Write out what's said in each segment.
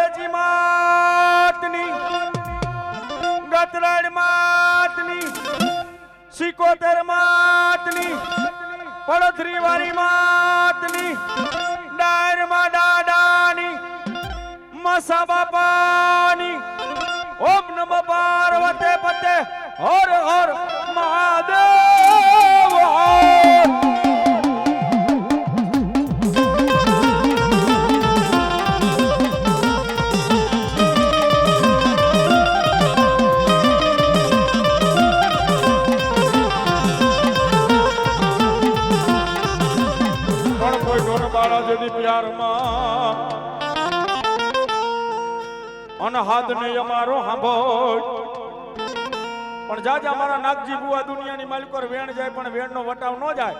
રવેજી માતની, ગતરાડ માતની, સિકોતર માતની, પડથરી વાળી માતની, ડાયરમાં દાદાની, મસા બાપાની, ઓમ નમઃ પાર્વતે પતે, હર હર મહાદેવ. અનહાદ ને અમારો સાંભળ પણ જાજા મારા નાગજી બુઆ દુનિયાની માલિકો વેણ જાય પણ વેણનો વટાવ ન જાય.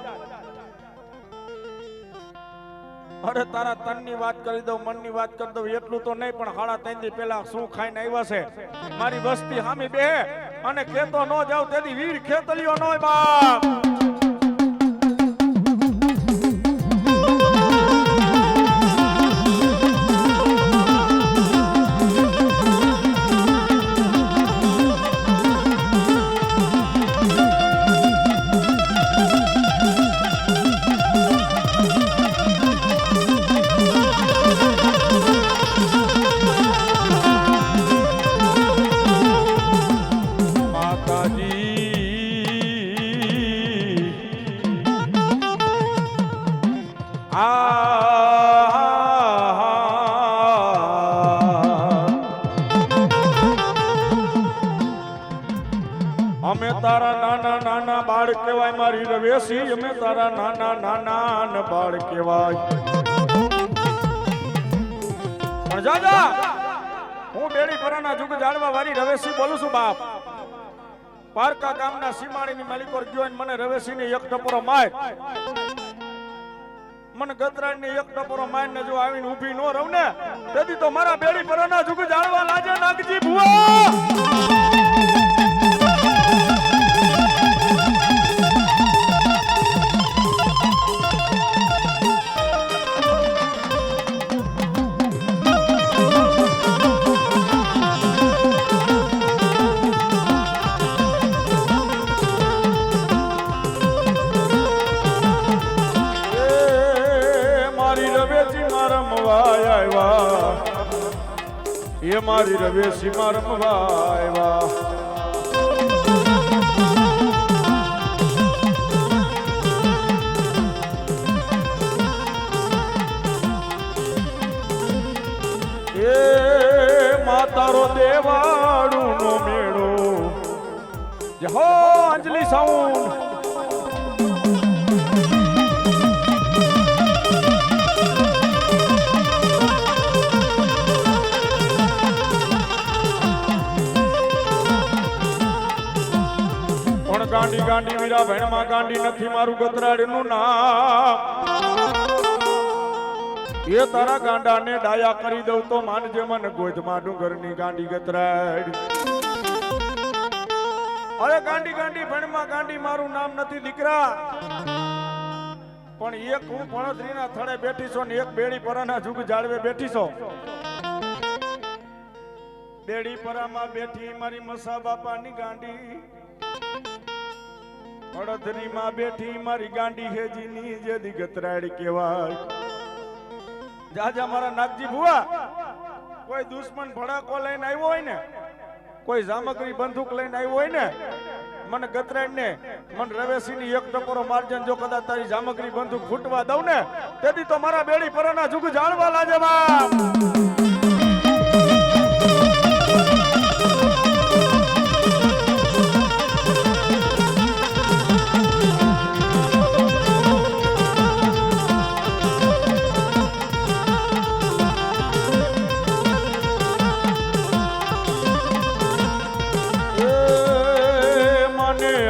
અરે તારા તનની વાત કરી દઉં, મનની વાત કરી દઉં એટલું તો નહીં, પણ 3.5 દી પહેલા શું ખાઈને આવ્યા છે મારી વસ્તી સામે બે અને ખેતો ન જાવ તેથી વીર ખેતલીઓ ન હોય બાપ. અમે તારા નાના નાના બાળ કહેવાય મારી રવેશી, અમે તારા નાના નાના બાળ કહેવાય. પણ જાજા હું બેડી પરાના જુગ જાળવા વાળી રવેશી બોલું છું બાપ. પારકા ગામના સીમાણીની માલિકો ગયો મને રવેશીને એક ટપોરો માર, મને ગતરાણની એક ટપોરો મારને જો આવીને ઊભી ન રહું ને તેથી તો મારા બેડી પરાના જુગ જાળવા લાજે નાગજી ભુવા. એ મારી રવેશી માં રમવા આવ્યા. એ માતારો દેવાડું નો મેળો હો અંજલિ સાઉન્ડ. ગાંડી ગાંડી વીરા ભેણમાં ગાંડી નથી મારું ગતરાડનું નામ. એ તારા ગાંડાને ડાયા કરી દઉં તો માનજે મને ગોધમાં ડુંગરની ગાંડી ગતરાડ. અરે ગાંડી ગાંડી ભેણમાં ગાંડી મારું નામ નથી દીકરા, પણ એક હું ભણતરીના થડે બેઠી છો ને એક બેડી પરાના જુગ જાળવે બેઠી છો. બેડી પરામાં બેઠી મારી મસા બાપાની ગાંડી, અડધરી માં બેઠી મારી ગાંડી હેજીની જે દિગતરાડી કહેવાય. જાજા મારા નાગજી ભુવા કોઈ દુશ્મન ભડાકો લઈને આવ્યો હોય ને, કોઈ જામકરી બંદૂક લઈને આવ્યો હોય ને, મને ગતરાડ ને મન રવેશીની એક ટકોરો મારજન જો કદાચ તારી જામકરી બંદૂક ફૂટવા દઉં ને તેથી તો મારા બેડી પરાના જુગ જાળવા લાજે બાપ.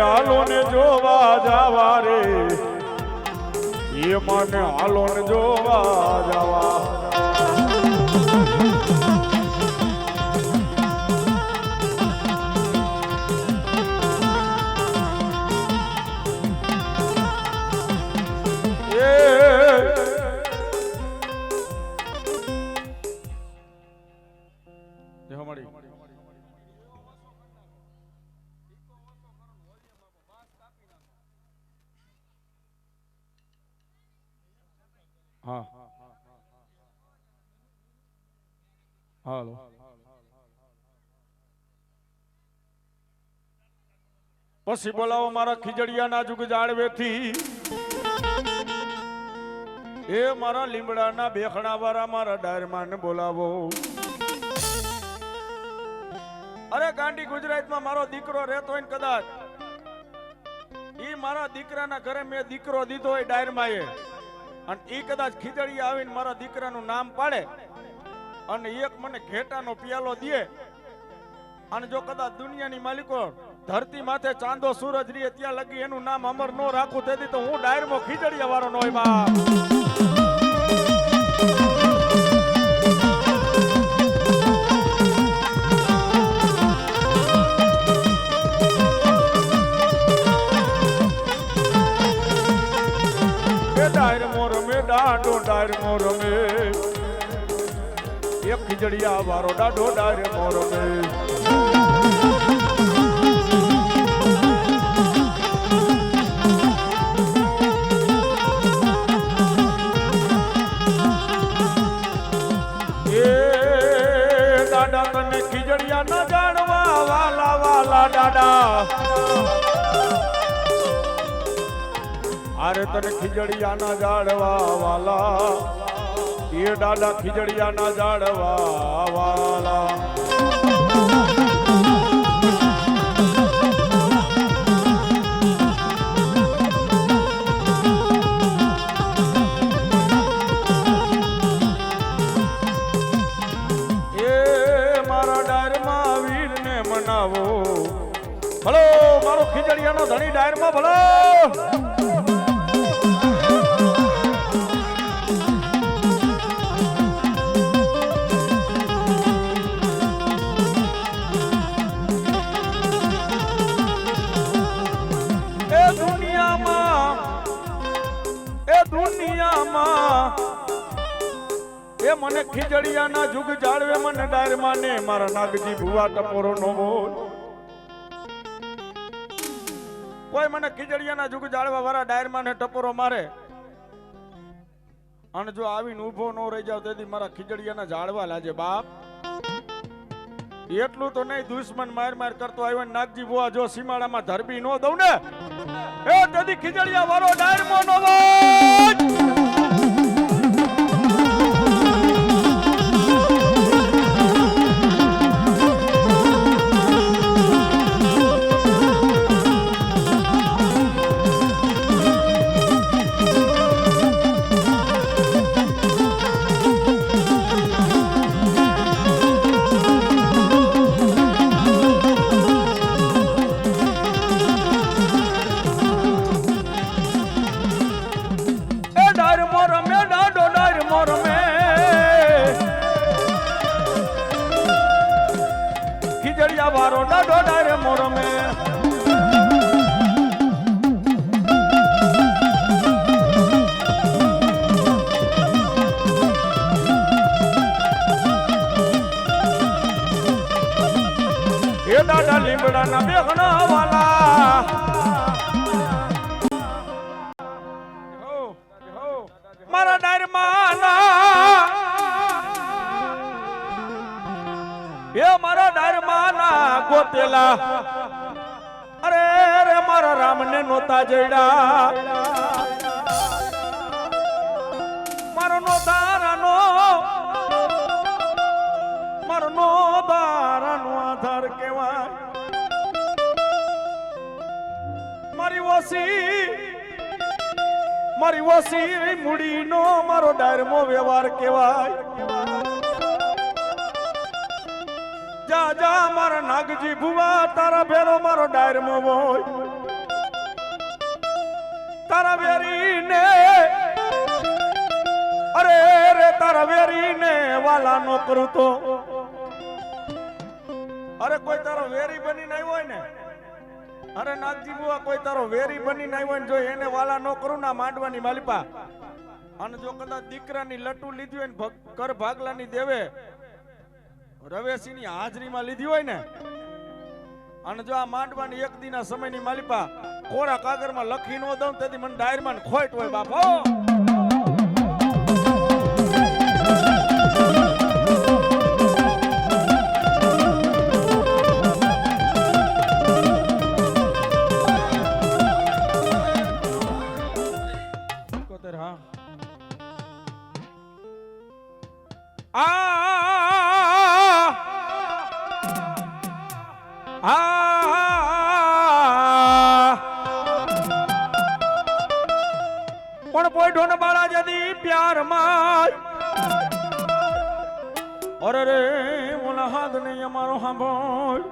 હાલો ને જોવા જાવા રે, એ મને હાલો ને જોવા જાવા. મળી. હા હાલો પછી બોલાવો મારા ખીજડિયા ના જુગ જાળવેથી એ મારા લીમડાના બેખણા વાળા મારા ડાયરમાન બોલાવો. અરે ગાંડી ગુજરાતમાં મારો દીકરો રહેતો હોય ને કદાચ ઈ મારા દીકરાના ઘરે મેં દીકરો દીધો હોય ડાયરમાએ અને ઈ કદાચ ખીજડીયા આવીને મારા દીકરાનું નામ પાડે અને એક મને ઘેટાનો પિયાલો દે અને જો કદાચ દુનિયાની માલિકો ધરતી માથે ચાંદો સૂરજ રીએ ત્યાં લગી એનું નામ અમર નો રાખું તેથી તો હું ડાયરમો ખીજડીયા વાળો નો હોય બાપ. ડાયરમો રમે એક ખીજડીયા વાળો ડાઢો ડાયરમો રમે. એ દાડા તને ખીજડીયા ન જાણવા વાલા વાલા દાડા અરે તને ખીજડીયા ના જાડવા વાલા એ દાદા ખીજડીયા ના જાડવા વાલા. એ મારા ડાયરમાં વીરને મનાવો ભલો મારો ખીજડીયાનો ધણી ડાયરમાં ભલો. એ મને ખીજડીયા ના જુગ જાળવે મને ડાયરમાં ને મારા નાગજી ભુવા ટપોરો નો બોલ. કોઈ મને ખીજડીયા ના જુગ જાળવા વાળા ડાયરમાં ને ટપોરો મારે અને જો આવીને ઊભો ન રહી જાવ તેથી મારા ખીજડીયા ના જાળવા લાજે બાપ. એટલું તો નહીં દુશ્મન માર માર કરતો આવ્યો નાગજી ભુવા જો સીમાડામાં ધરબી નો દઉં ને એ તેથી ખીજડીયા વાળો ડાયરમાં નો બોલ. ખીજડીયા વાળો ડાઢો ડાયરમો રમે. એ દાદા લીમડાના બેખણા વાલા મારા ડાયરમાં એ મારા ડાયરમાં ગોતેલા અરે અરે મારા રામને નોતા જઈડા મારો નો તારાનો મારો નો તારાનો આધાર કેવાય. મારી વસી મૂડીનો મારો ડાયરમો વ્યવહાર કેવાય. જા જા મારા નાગજી ભુવા તારા ભેરો મારો ડાયરમો હોય તારા વેરીને અરે રે તારા વેરીને વાલા નો કરું તો અરે કોઈ તારો વેરી બની નહીં હોય ને અરે નાગજી ભુવા કોઈ તારો વેરી બની નહીં હોય ને જો એને વાલા નો કરું ના માંડવાની માલિપા અને જો કદાચ દીકરાની લટુ લીધી હોય ને કર ભાગલાની દેવે રવેશીની હાજરીમાં લીધી હોય ને અને જો આ માંડવાની એક દીના સમયની માલિપા કોરા કાગળમાં લખી નો દઉં તેથી મને ડાયરમાં ખોટ હોય બાપો. પણ પોઈ ઢોન બાળા જદી પ્યાર માં અરે રે ઓલા હાથ નહીં અમારો સાંભળ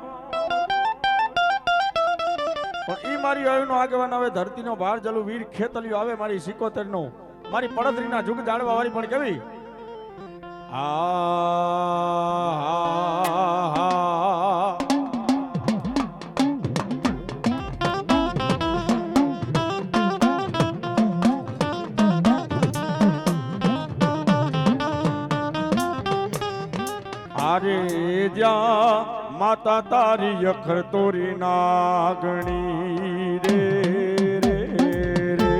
પણ ઈ મારી આયુ નો આગેવાન આવે ધરતી નો ભાર જલુ વીર ખેતલિયો આવે મારી 71 નો મારી પડતરીના જુગ જાળવા વાળી પણ કેવી અરે જા માતા તારી અખર તોરી નાગણી રે રે રે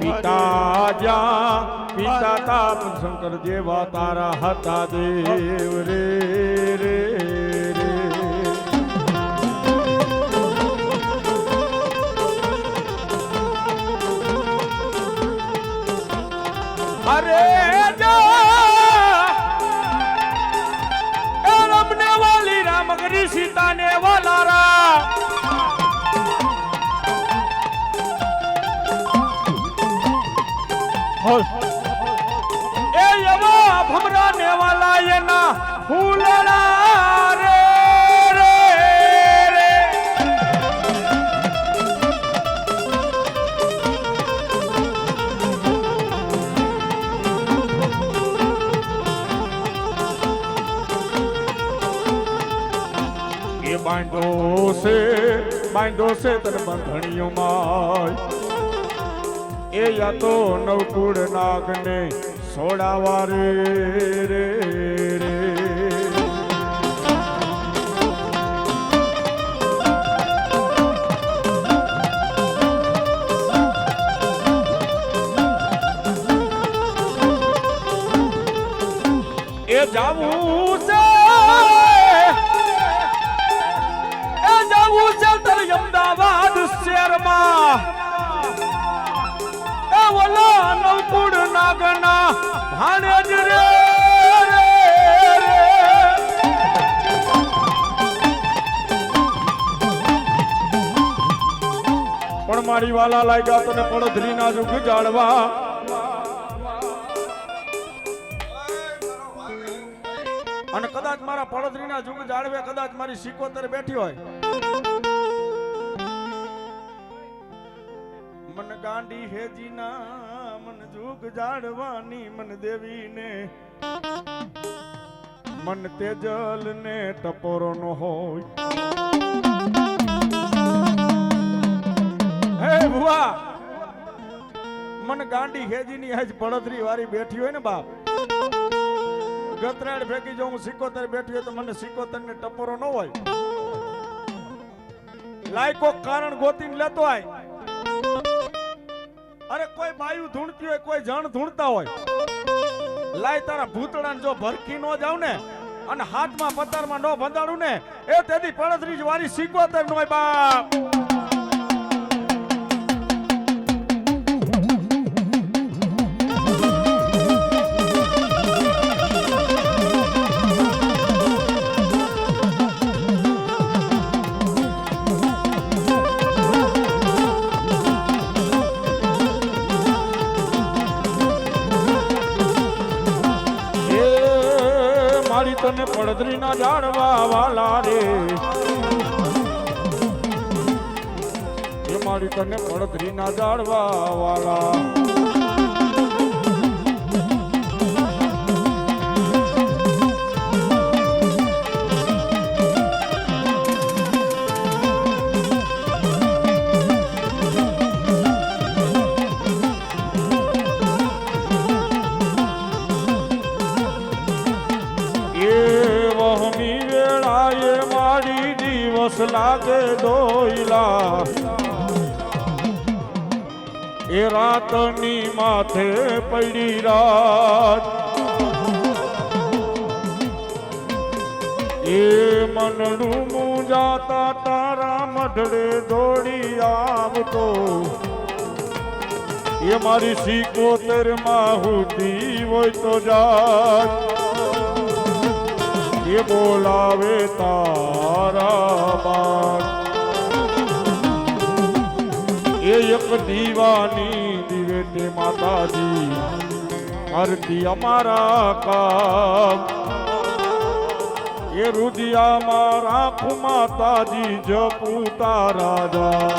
પિતા જા પિતા તાપ શંકર જેવા તારા હતા દેવ રે રે રે અરે રમને વાલી રામ કરી સીતા ને વાલા રા એ યવા ભમરા ને વાલા એના ફૂલડા રે રે રે એ બાંધો છે તન બંધણીઓ માય એ યા તો નવકુળ નાગને સોડાવા રે રે રે એ જાવું છે તર અમદાવાદ શહેરમાં ઓલા નવકુળ નાગના ભાણેજ રે પણ મારી વાલા લાગ્યા તને પડધરી ના જુગ જાળવા અને કદાચ મારા પડધરી ના જુગ જાળવે કદાચ મારી 71 બેઠી હોય મન ગાંડી હેજી ના મન જુગ જાડવાની મન દેવી ને મન તેજલ ને ટપોરો નો હોય હે ભુવા મન ગાંડી હેજી ની આજ પડતરી વાળી બેઠી હોય ને બાપ ગતરાડ ભેગી જો હું 71 બેઠી હોય તો મને 71 ને ટપોરો ન હોય લાયકો કારણ ગોતીને લેતો આય અરે કોઈ બાયુ ધૂણતી હોય કોઈ જણ ધૂણતા હોય લાય તારા ભૂતડાને જો ભરખી નો જાવ ને અને હાથમાં પતારમાં નો બંધાડું ને એ તેથી પડતરી વારી 71 નો બાપ તને પડધરી ના જાણવા વાલા રે એ મારી તને પડધરી ના જાણવા વાલા દિવસ લાગે દોયલા એ રાતની માથે પડી રાત એ મનડું મુંજાતા તારા મઢડે દોડી આવતો એ મારી 75 માં હુતી હોય તો જાત એ બોલાવે તારા બાર એ એક દીવાની દિવે તે માતાજી આરતી અમારા કામ એ રુદિયામાં રાખું માતાજી જપું તારા જા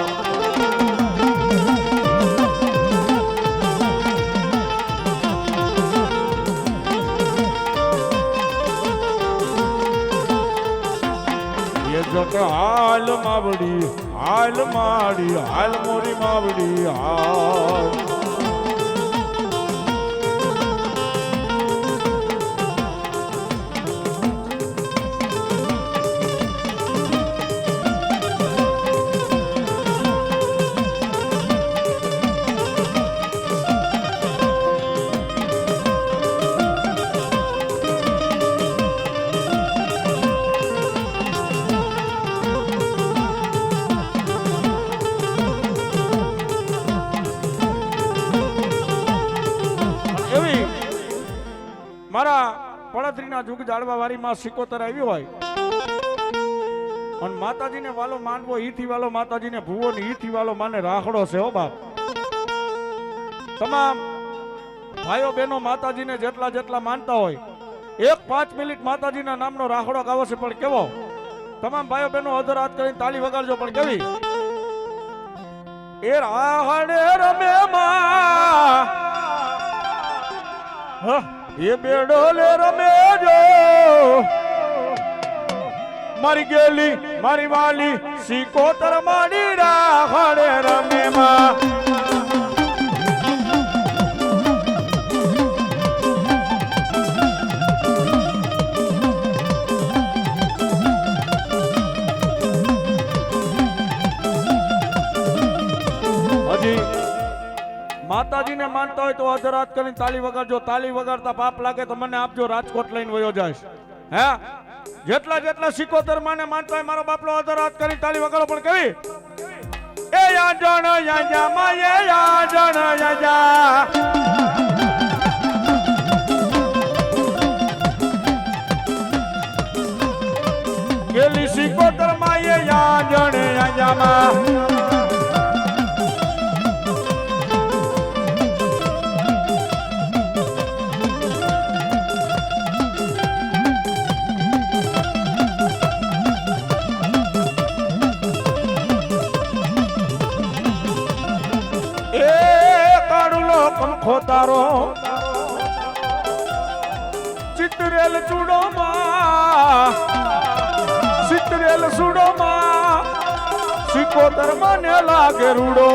જટ હાલ માવડી હાલ માડી હાલ મોરી માવડી હાલ મારા પડતરીના જુગ જાળવા વાળી માં 75 આવી હોય અને માતાજીને વાલો માનવો ઈથી વાલો માતાજીને ભૂવો ને ઈથી વાલો માને રાખડો છે હો બાપ તમામ ભાઈઓ બહેનો માતાજીને જેટલા જેટલા માનતા હોય 1-5 મિનિટ માતાજીના નામનો રાખડો ગાવો છે પણ કેવો તમામ ભાઈઓ બહેનો અધર હાથ કરીને તાળી વગાડજો પણ કેવી એ રાહડે રમે માં એ બેડો લે રમે જો મારી ગેલી મારી વાલી 75 માડી રાહડે રમે માં માતાજીને માનતા હોય તો અધરાત કરીને તાળી વગાડજો તાળી વગાડતા પાપ લાગે તો મને આપજો રાજકોટ લઈને વયો જાય હે જેટલા જેટલા 75 માને માનતા હોય મારો બાપલો અધરાત કરીને તાળી વગાડો પણ કેવી એ યાજણ યાજા માયે યાજણ યાજા ગેલી 75 માયે યાજણ યાજા માં ખોતારો ચિતરેલ ચૂડો માં ચિતરેલ સુડો માં 75 મને લાગે રૂડો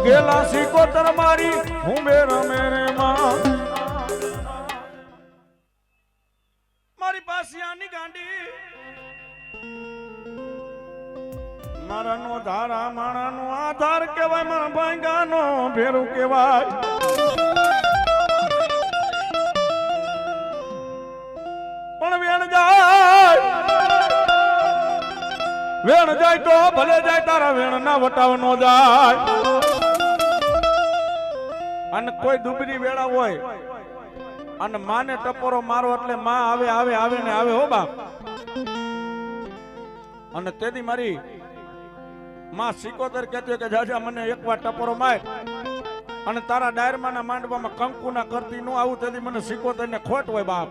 ગેલા 75 મારી હું બે રમે રે માં મારી પાસિયાની ગાંડી મારા નો ધારા માણા નો આધાર કેવાય મારા ભાંગાનો ભેરું કેવાય પણ વેણ જાય તો ભલે જાય તારા વેણ ના વટાવ નો જાય અને કોઈ દુબરી વેળા હોય અને માને ટપોરો મારો એટલે માં આવે આવે આવે ને આવે હો બાપ અને તેથી મારી માં 75 કહેતી કે જાજા મને એકવાર ટપોરો માર અને તારા ડાયરમાંના માંડવામાં કંકુના કરતી નું આવું તેથી મને સિકોતર ને ખોટ હોય બાપ.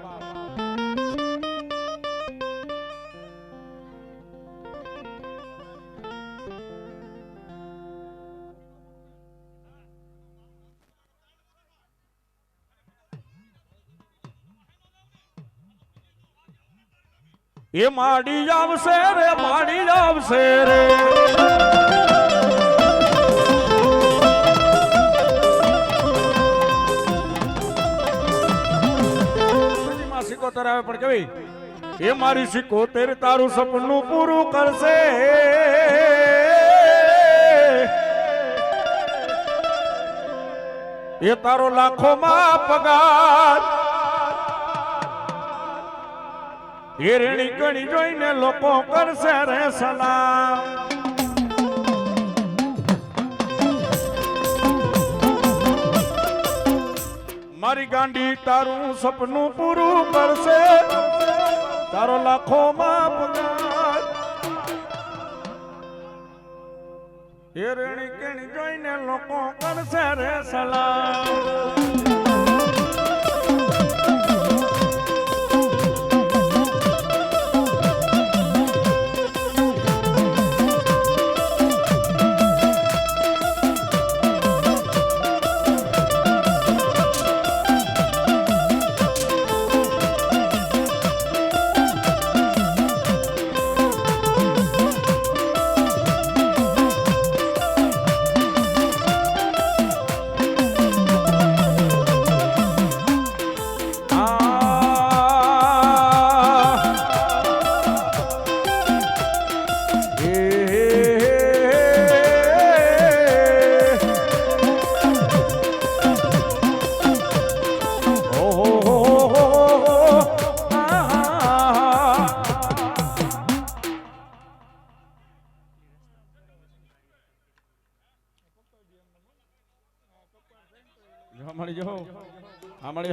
એ માડી આવશે રે, માડી આવશે રે, સિકોતર આવે પણ કેવી એ મારી સિકોતર તારું સપનું પૂરું કરશે. એ તારો લાખોમાં પગાર એ રેણી ગણી જોઈને લોકો કરશે રે સલામ. મારી ગાંડી તારું સપનું પૂરું કરશે, તારો લાખોમાં પગાર એ રેણી ગણી જોઈને લોકો કરશે રે સલામ.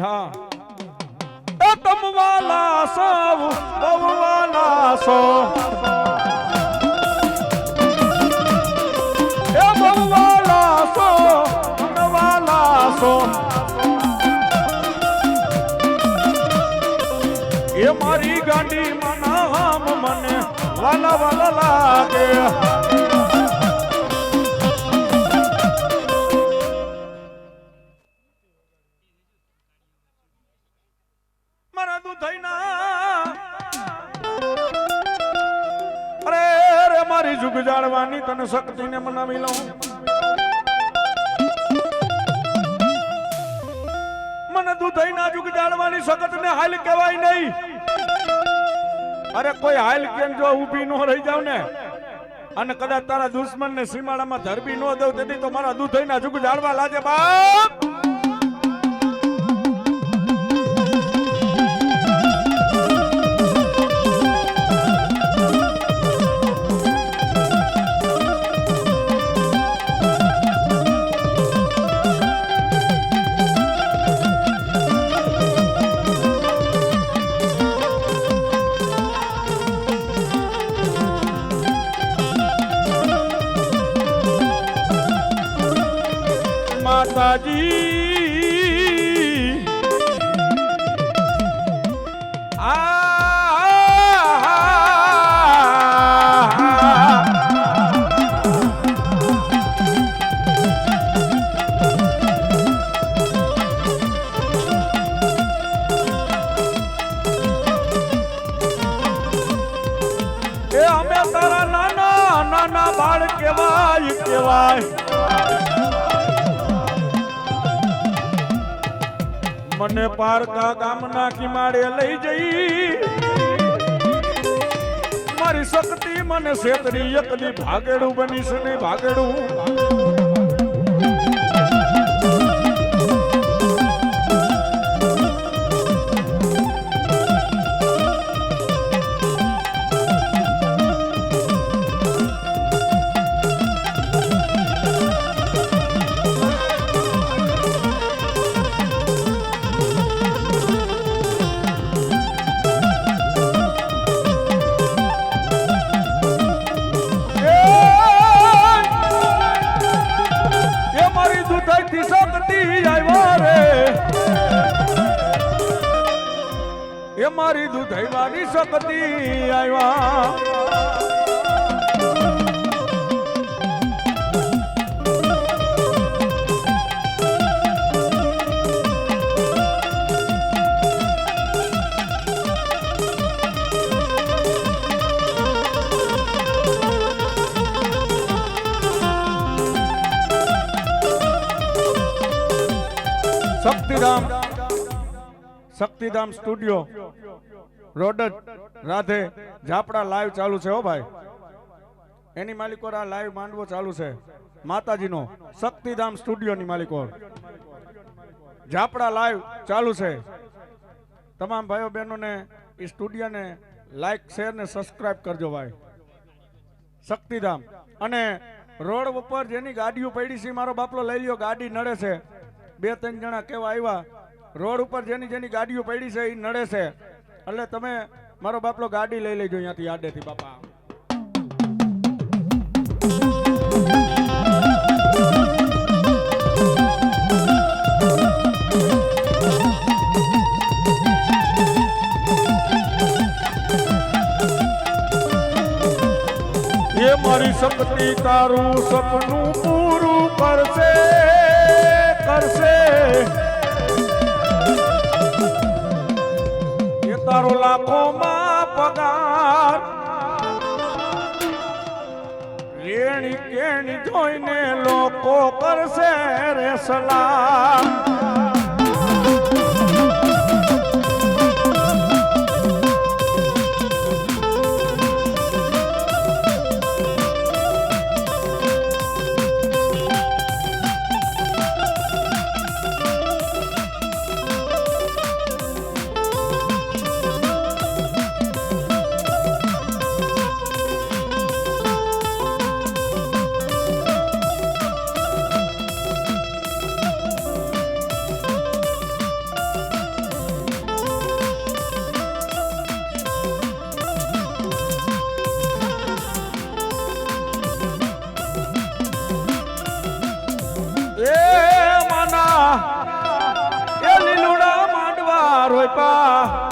હા એ તમ વાલા સૌ બહુ વાલા સો, એ બહુ વાલા સો વાલા સો, એ મારી ગાંડી મના હમ મને વાલા વાલા લાગે. જુગ જાળવાની તને શક્તિ ને મનાવી લઉં, મને તું થઈ ના જુગ જાળવાની શક્ત ને હાલ કહેવાય નહીં. અરે કોઈ હાલ કેમ જો ઊભી નો રહી જાવ ને અને કદાચ તારા દુશ્મન ને સીમાડામાં ધરબી નો દઉં તેથી તો મારા દૂધ થઈ ના જુગ જાળવા લાજે બાપ. માતાજી એ અમે તારા નાના નાના બાળ કેવાય કેવાય, મને પારકા ગામના કિમાડે લઈ જઈ મારી શક્તિ મને શેતરી એકલી ભાગેડું બનીશ ને ભાગેડું. દુધઈથી શક્તિ આવ્યો રે એ મારી દુધઈવાની શક્તિ આવ્યા શક્તિધામ સ્ટુડિયો રોડજ રાધે ઝાપડા લાઈવ ચાલુ છે હો ભાઈ એની માલિકો આ લાઈવ માંડવો ચાલુ છે માતાજીનો શક્તિધામ સ્ટુડિયોની માલિકો ઝાપડા લાઈવ ચાલુ છે તમામ ભાઈઓ બહેનોને એ સ્ટુડિયોને લાઈક શેર ને સબસ્ક્રાઇબ કરજો ભાઈ શક્તિધામ અને રોડ ઉપર જેની ગાડીઓ પડી છે મારો બાપલો લઈ લ્યો ગાડી નડે છે 2-3 જણા કેવા આવ્યા રોડ ઉપર જેની ગાડીઓ પડી છે એ નડે છે એટલે તમે મારો બાપલો ગાડી લઈ લેજો અહીંયાથી આડેથી બાપા એ મારી શક્તિ તારું સપનું પૂરું કરશે એ તારો લાખોમાં પગાર રેણી કેણી જોઈને લોકો કરશે રે સલામ એ માના લીલુડા માંડવા રોપા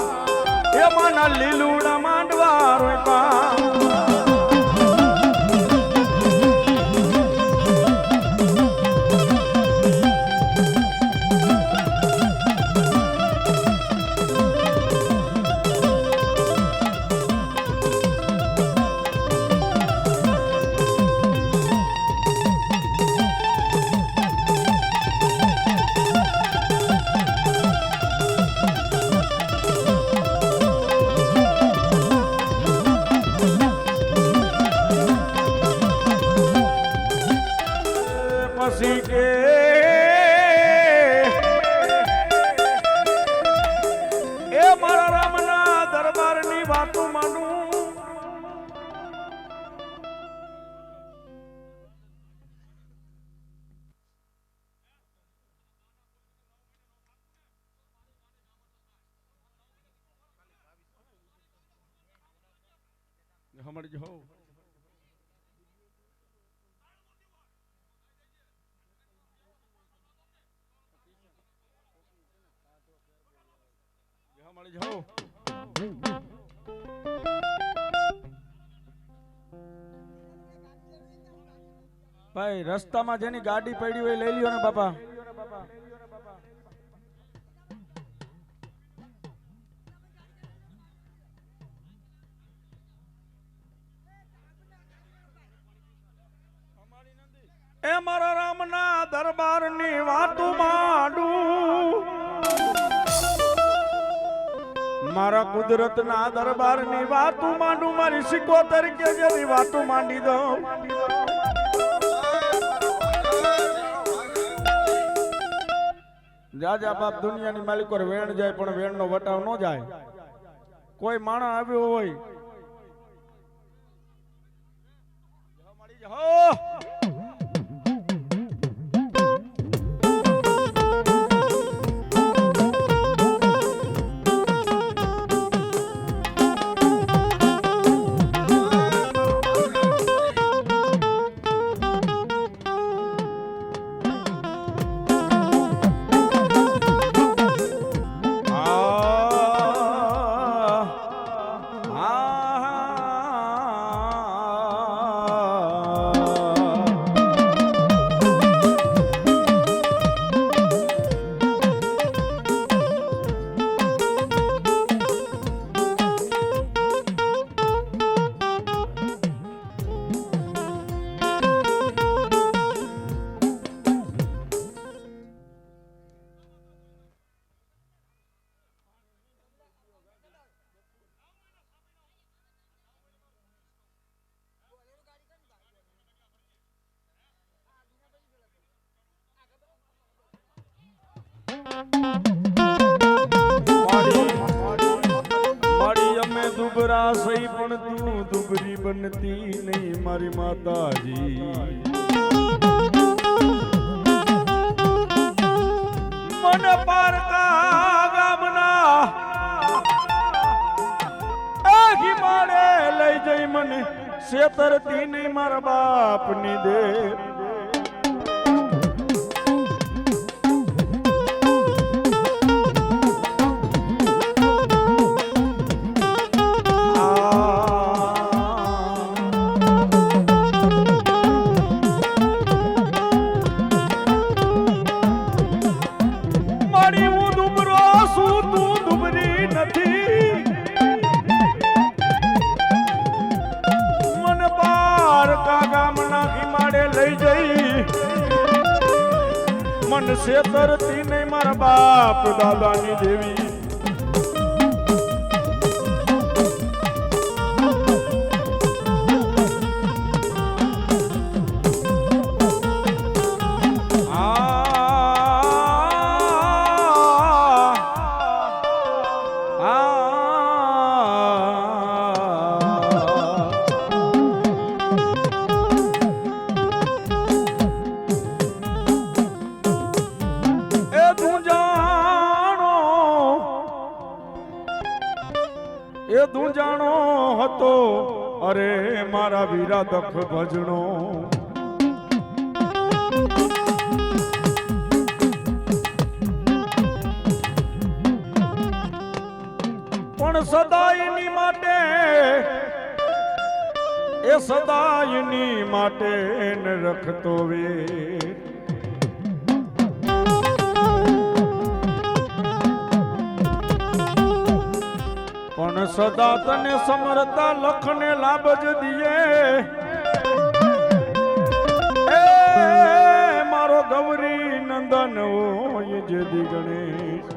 હમણાં જો મળી જાઓ ભાઈ રસ્તામાં જેની ગાડી પડી હોય લઈ લ્યો ને બાપા એ મારા રામના દરબારની વાતું માંડું મારા કુદરતના દરબારની વાતું માંડું મારી સિકોતર કે જેની વાતું માંડી દઉં જાજા બાપ દુનિયાની માલિકો વેણ જાય પણ વેણનો વટાવ ન જાય કોઈ માણસ આવ્યો હોય મળી જાઓ દુબરા સહી પણ તું દુબરી બનતી નહીં મારી માતાજી મન પારકા ગામના આખી માળે લઈ જઈ મને શેતરતી નહીં મારા બાપની દે મન શેતરતી નહીં મારા બાપ દાદાની દેવી એ દુજાણો હતો અરે મારા વીરા દખ ભજણો પણ સદાયની માટે એ સદાયની માટે ન રખતો વે પણ સદા તને સમરતા લખને લાભ જ દિયે એ મારો ગૌરી નંદન હોય જે દી ગણેશ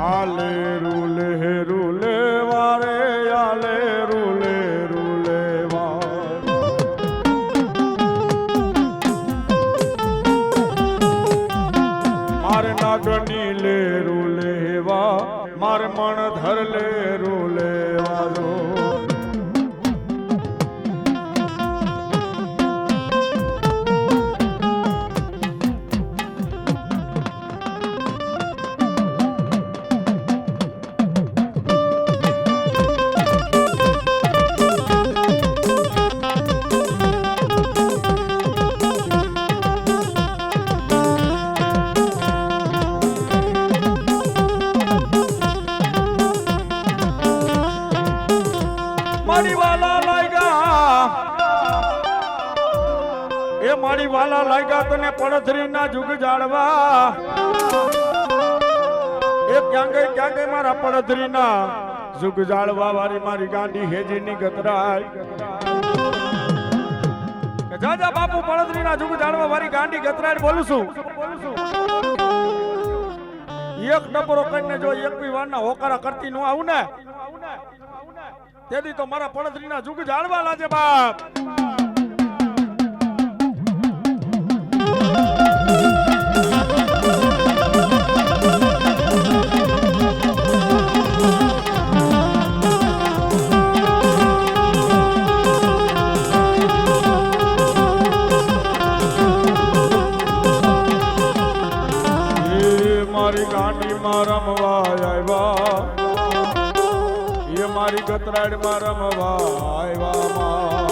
આલે રૂલે રૂલે વારે આલે રૂલે નાગની લે રૂલેવા માર મણ ધર લે રૂલેવાલો મારી વાલા લાગ્યા તને પડથરી ના જુગ જાળવા એ ક્યાં ગઈ મારા પડથરી ના જુગ જાળવા વાળી મારી ગાંડી હેજી ની ગતરાય જાજા બાપુ પડથરી ના જુગ જાળવા વાળી ગાંડી ગતરાય બોલું છું એક ડબરો કરીને જો એક બી વાર ના હોકારા કરતી નું આવું ને તેથી તો મારા પડથરી ના જુગ જાળવા લાજે બાપ મારી ગાંડી માં રમવા આવ્યા એ મારી ગતરાડ માં રમવા આવ્યા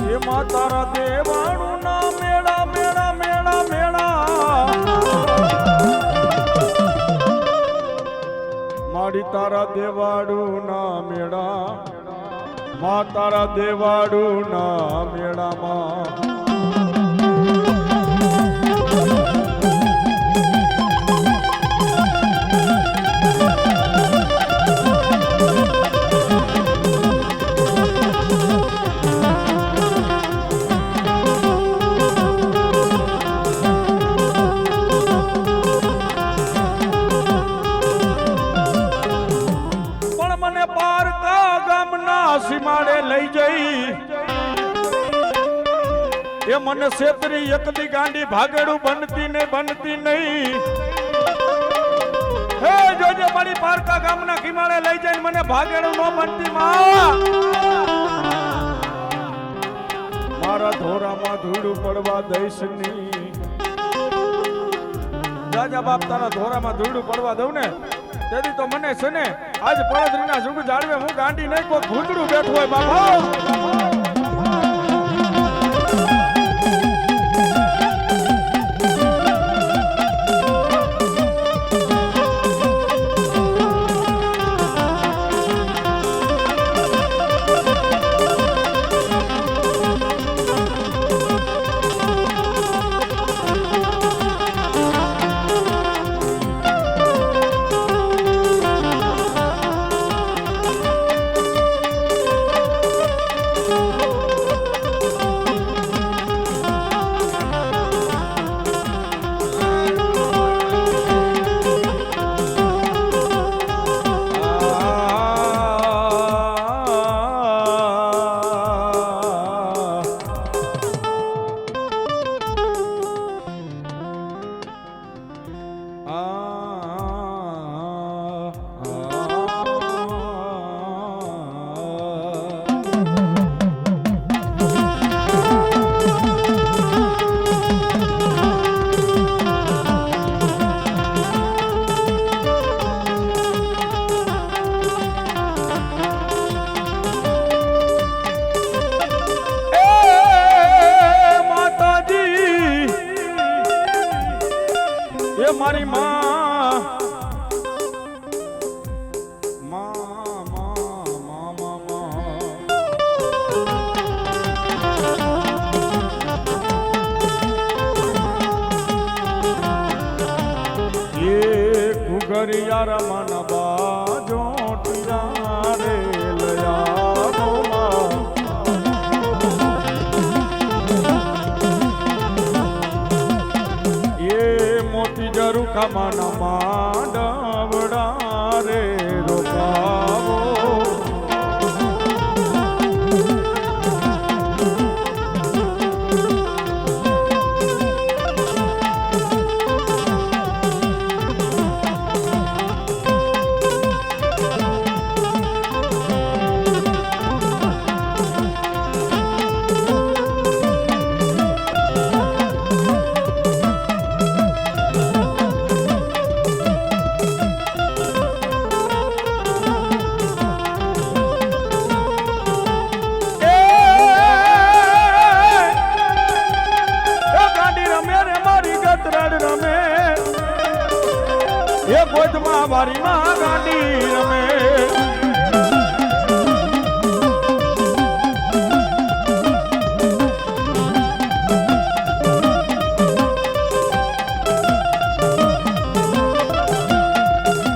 એ માં તારા દેવાણું ના મેળા મેળા મેળા મેળા મારી તારા દેવાડું ના મેળા માં તારા દેવાડું ના મેળામાં એ મને છેતરી એકલી ગાંડી ભાગેડું બનતી નહીં હે જોજે મારી પારકા ગામના કિમાળે લઈ જઈને મને ભાગેડું ન બનતી માં મારા ધોરામાં ધૂળ પડવા દઈશ ની રાજા બાપ તારા ધોરામાં ધૂળ પડવા દઉં ને તેથી તો મને છે ને આજ પડદરીના જુગ જાળવે હું ગાંડી નહીં કોઈ ભૂતડું બેઠું હોય બાપા મારી માં એ ઘુઘરિયા રમન બાજો ટીયા રે લયા કમન માંડવડા રે રોકાવો ગોદમાં વારીમાં ગાંડી રમે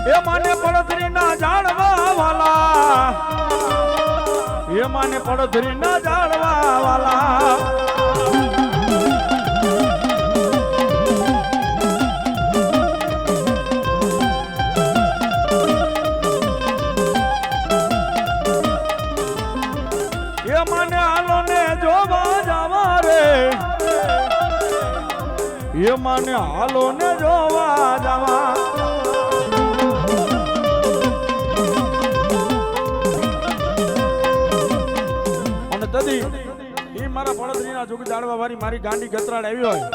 એ માને પડધરીના જાળવા વાલા એ માને પડધરીના જાળવા વાલા મને હાલો ને જોવા જવા રે એ મને હાલો ને જોવા જવા અને તદી એ મારા પડદરીના જુગ જાળવા વાળી મારી ગાંડી ગતરાડ આવી હોય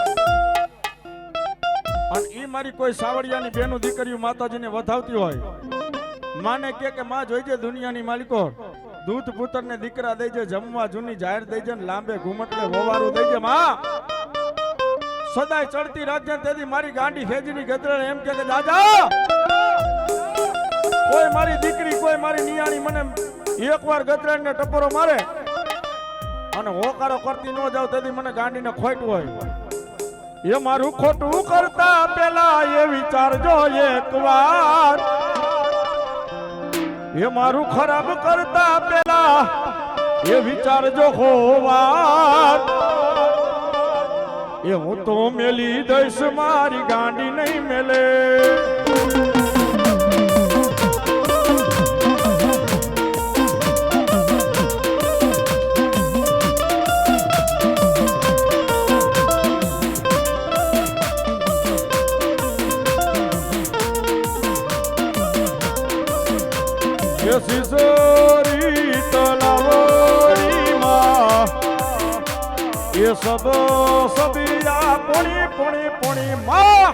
અને એ મારી કોઈ સાવડિયાની બેનું દીકરીઓ માતાજીને વધાવતી હોય માને કે માં જોઈજે દુનિયાની માલિકો દૂધ પુત્ર ને દીકરા દેજે જમવા જૂની જાહેર દેજે ને લાંબે ઘુમટલે વવારું દેજે માં સદાય ચડતી રાજ્ય તેથી મારી ગાંડી ખેજની ગદરા એમ કે દાદા કોઈ મારી દીકરી કોઈ મારી નિયાણી મને એકવાર ગદરાને ટપોરો મારે અને હોકારો કરતી ન જાવ તેથી મને ગાંડીને ખોટ હોય એ મારું ખોટું કરતા પેલા એ વિચારજો એકવાર એ મારું ખરાબ કરતા પેલા એ વિચારજો હોવાર એ હું તો મેલી દઈશ મારી ગાંડી નહીં મેલે ये सब सबिया पुणी पुणी पुणी माँ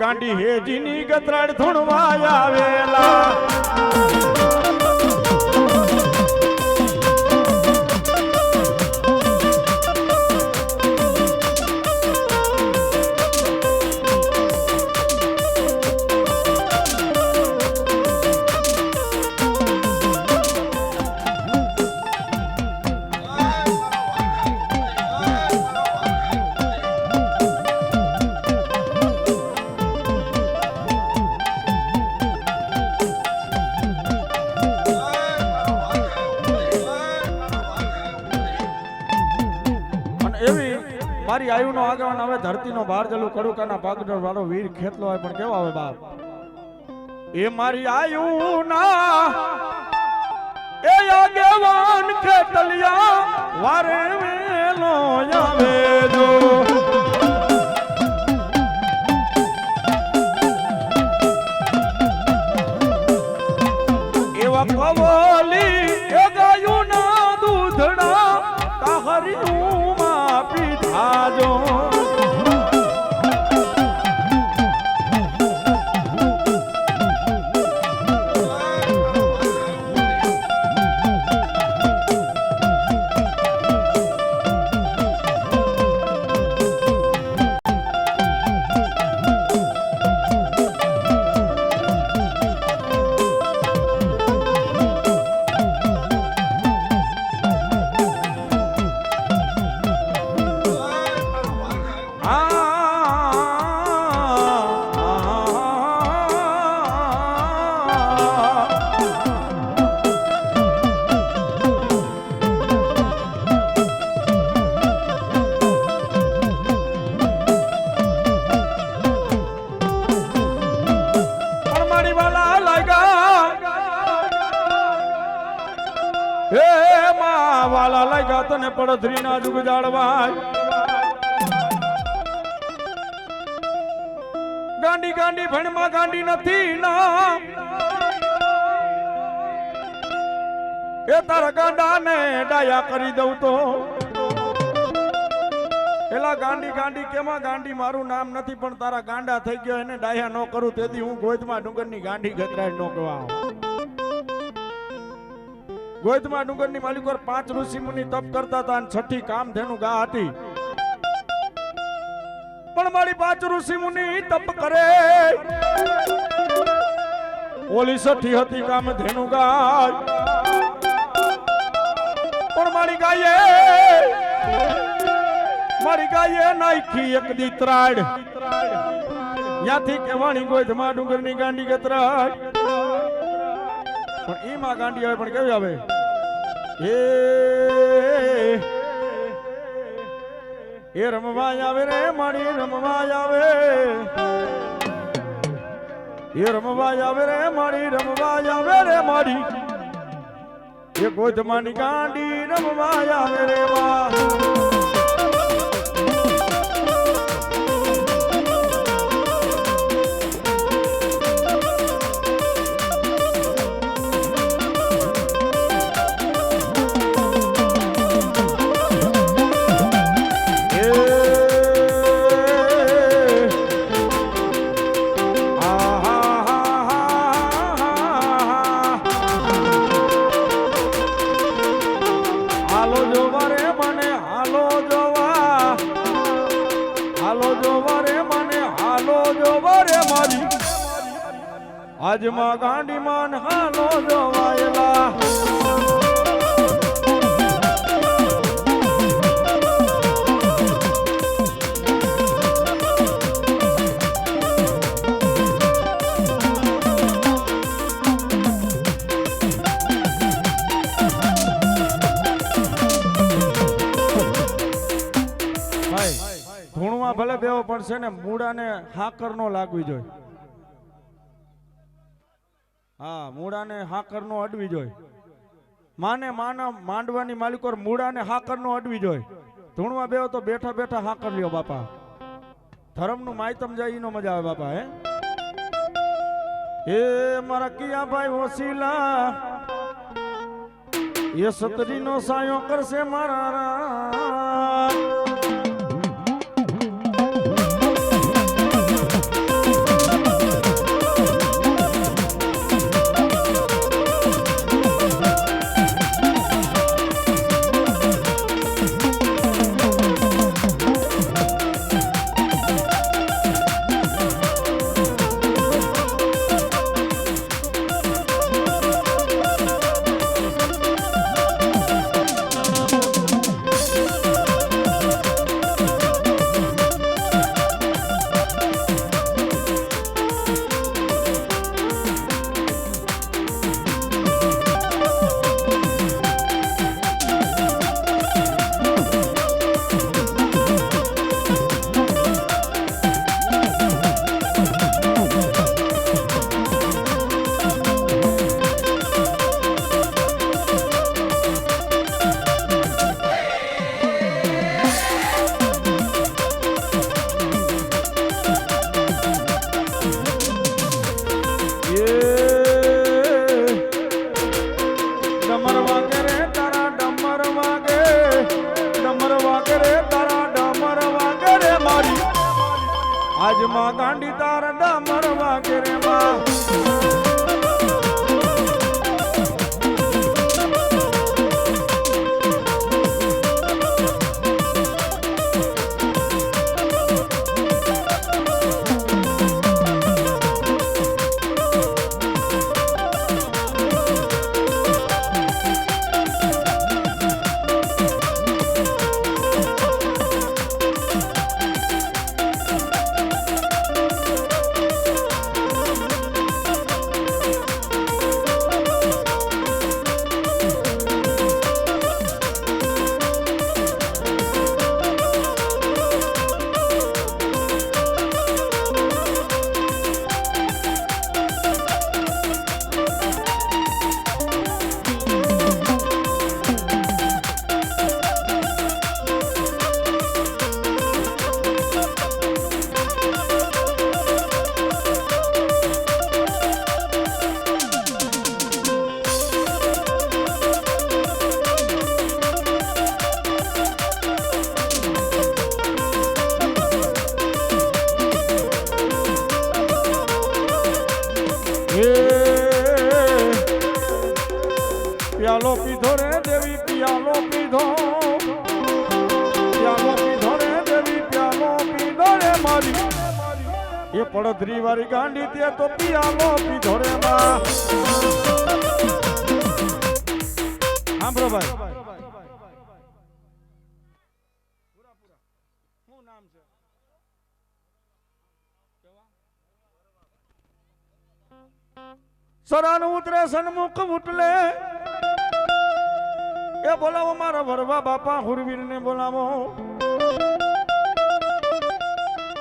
गांडी हे जीनी गतराड़ धुणवाया वेला મારી આયુનો આગેવાન હવે ધરતીનો ભાર જલું કડુકાના પાગડર વાળો વીર ખેતલો હોય પણ કેવા આવે બાપ એ મારી આયુના એ આગેવાન ખેતલિયા વારે વેલો આવે જો એવા કવલી એ ગાયુના દૂધડા કાહરિયું આજો વાલા લાગ્યા તને પડધરી ના જુગ જાળવાય ગાંડી ગાંડી ભણમાં ગાંડી નથી ના એ તારા ગાંડા ને ડાયા કરી દઉં તો એલા ગાંડી ગાંડી કેમાં ગાંડી મારું નામ નથી પણ તારા ગાંડા થઈ ગયો એને ડાયા ન કરું તેથી હું ગોધમાં ડુંગરની ગાંડી ગતરાડ નો કહેવા ગોધમાં ડુંગરની માલિક પર 5 ઋષિ મુનિ તપ કરતા હતા અને 6ઠી કામધેનુ ગા હતી પણ મારી 5 ઋષિ મુનિ તપ કરે ઓલી 6ઠી હતી કામધેનુ ગા પણ મારી ગાયે નાખી એક દી ત્રાડ યાથી કેવાણી ગોધમાં ડુંગરની ગાંડી ગતરાડ પણ એમાં ગાંડી આવે પણ કેવી આવે એ રમવા આવે રે મારી રમવા આવે એ રમવા આવે રે મારી રમવા આવે રે મારી એ ગોધમાની ગાંડી રમવા આવે રે વા હાલો જોવા રે મને હાલો જોવા રે મારી આજમાં ગાંડી માન હાલો જોવાયેલા ધૂણમાં ભલે બેવો પડશે ને મૂળાને હાકર નો લાગવી જોઈએ. હા, મૂળાને હાકર નો અડવી જોઈએ. માને માંડવાની માલિકો મૂળાને હાકર નો અડવી જોઈએ. ધૂણમાં બેવો તો બેઠા બેઠા હાકર લ્યો બાપા. ધર્મનું માયતમ જાય ઈનો મજા આવે બાપા. હે મારા કિયા ભાઈ વસીલા એ સતરીનો સાયો કરશે મારા આજમાં ગાંડી તારા ડામર વાગે રે માં પ્યાલો પીધો રે દેવી પ્યાલો પીધો રે દેવી પ્યાલો પીધો રે મારી એ પડધરી વાળી ગાંડી તે તો પ્યાલો પીધો રે માં સાંભળો ભાઈ શું નામ છે સરાનું ઉતરે સન્મુખ ઉટલે એ બોલાવો મારા વરવા બાપા હુરવીર ને બોલાવો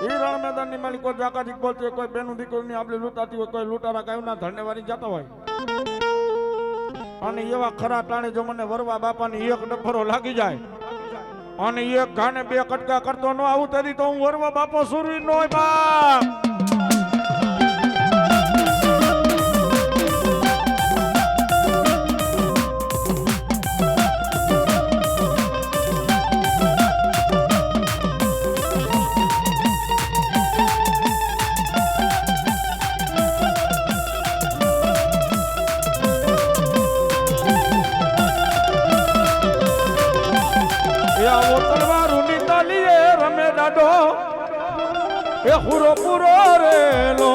એ રણ મેદાન ની માલિક કોઈ જાકાજી બોલતી કોઈ બેનું દીકરીની આપણે લૂંટાતી હોય કોઈ લૂંટારા કાયના ધન્યવારી જતા હોય અને એવા ખરા ટાણે જો મને વરવા બાપાની એક ડફરો લાગી જાય અને એક ઘાને બે કટકા કરતો ન આવું તેથી તો હું વરવા બાપો સુરવીર નો હોય બાપ એ એ આવો તલવારોની તાલીએ રમે દાડો એ હુરો પૂરો રેલો